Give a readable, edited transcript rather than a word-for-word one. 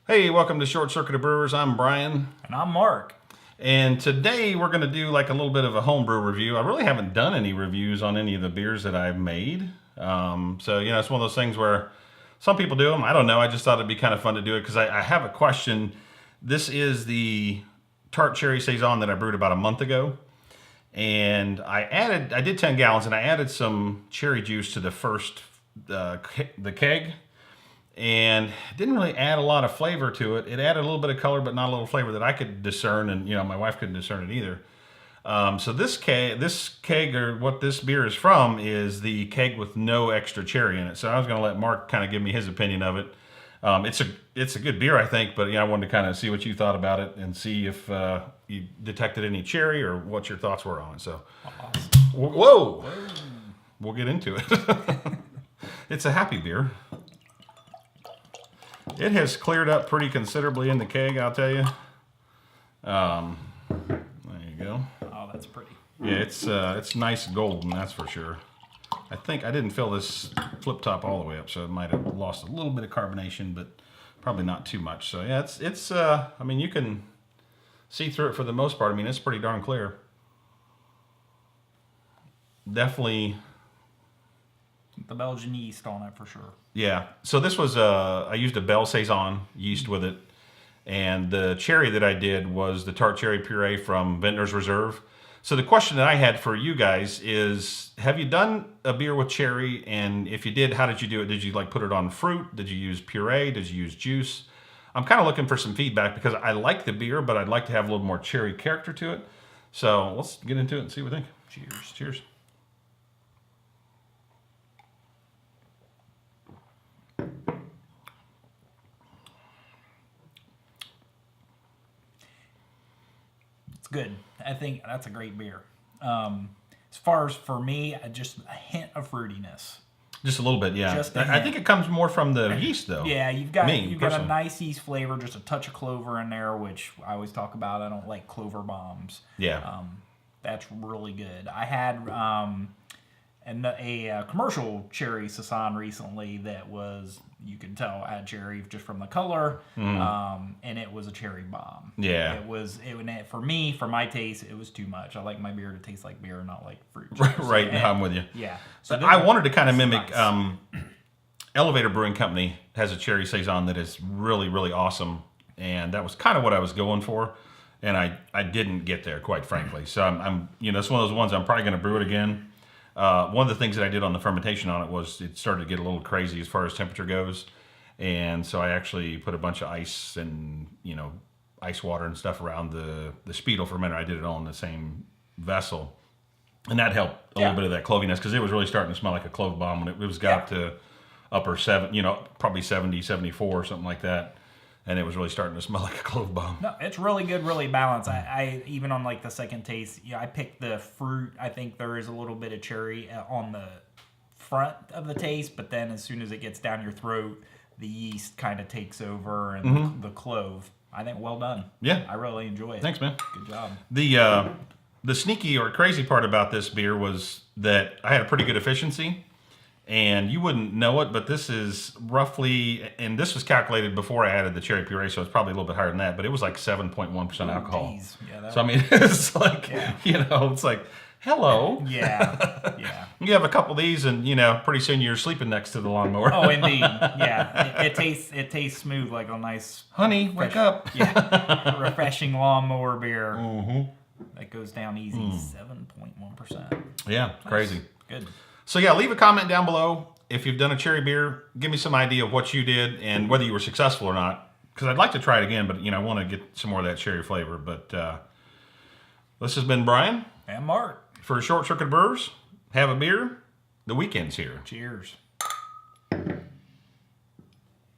Hey, welcome to Short Circuited Brewers. I'm Brian. And I'm Mark. And today we're going to do like a little bit of a homebrew review. I really haven't done any reviews on any of the beers that I've made. It's one of those things where some people do them. I don't know. I just thought it'd be kind of fun to do it because I have a question. This is the Tart Cherry Saison that I brewed about a month ago. And I did 10 gallons and I added some cherry juice to the first, the keg. And it didn't really add a lot of flavor to it. It added a little bit of color, but not a little flavor that I could discern, and my wife couldn't discern it either. So this keg, or what this beer is from, is the keg with no extra cherry in it. So I was going to let Mark kind of give me his opinion of it. It's a good beer, I think, but I wanted to kind of see what you thought about it and see if you detected any cherry or what your thoughts were on it. So, whoa. We'll get into it. It's a happy beer. It has cleared up pretty considerably in the keg, I'll tell you. There you go. Oh, that's pretty. Yeah, it's nice golden, that's for sure. I think I didn't fill this flip top all the way up, so it might have lost a little bit of carbonation, but probably not too much. So yeah, it's you can see through it for the most part. It's pretty darn clear. Definitely The Belgian yeast on it for sure. Yeah. So this was I used a Belle Saison yeast with it, and the cherry that I did was the tart cherry puree from Vintner's Reserve. So the question that I had for you guys is, have you done a beer with cherry? And if you did, how did you do it? Did you put it on fruit? Did you use puree? Did you use juice? I'm kind of looking for some feedback because I like the beer, but I'd like to have a little more cherry character to it. So let's get into it and see what we think. Cheers. Cheers. It's good. I think that's a great beer. As far as for me, just a hint of fruitiness. Just a little bit, yeah. Just I think it comes more from the yeast, though. Yeah, you've got personally. a nice yeast flavor, just a touch of clover in there, which I always talk about. I don't like clover bombs. Yeah. That's really good. I had a commercial cherry Saison recently that was, you could tell, had cherry just from the color, and it was a cherry bomb. Yeah. For me, for my taste, it was too much. I like my beer to taste like beer, not like fruit. Right, I'm with you. Yeah. So I wanted to kind of mimic, nice. Elevator Brewing Company has a cherry Saison that is really, really awesome, and that was kind of what I was going for, and I didn't get there, quite frankly. So I'm it's one of those ones I'm probably going to brew it again. One of the things that I did on the fermentation on it was it started to get a little crazy as far as temperature goes. And so I actually put a bunch of ice and, ice water and stuff around the Speedle fermenter. I did it all in the same vessel. And that helped a little bit of that cloviness because it was really starting to smell like a clove bomb when it was got up to upper 7, probably 70, 74 or something like that. And it was really starting to smell like a clove bomb. No, it's really good, really balanced. I even on like the second taste, I picked the fruit. I think there is a little bit of cherry on the front of the taste, but then as soon as it gets down your throat, the yeast kind of takes over and the clove. I think well done. Yeah. I really enjoy it. Thanks, man. Good job. The sneaky or crazy part about this beer was that I had a pretty good efficiency. And you wouldn't know it, but this is roughly, and this was calculated before I added the cherry puree, so it's probably a little bit higher than that, but it was like 7.1% alcohol. Geez. Yeah, so, it's like, it's like, hello. Yeah. You have a couple of these, and, pretty soon you're sleeping next to the lawnmower. Oh, indeed. Yeah. It tastes smooth like a nice... Honey, wake up. Yeah. Refreshing lawnmower beer. That goes down easy. 7.1%. Yeah, crazy. Good. So yeah, leave a comment down below if you've done a cherry beer. Give me some idea of what you did and whether you were successful or not. Because I'd like to try it again, but I want to get some more of that cherry flavor. But this has been Brian And Mark. for Short Circuit Brewers. Have a beer. The weekend's here. Cheers.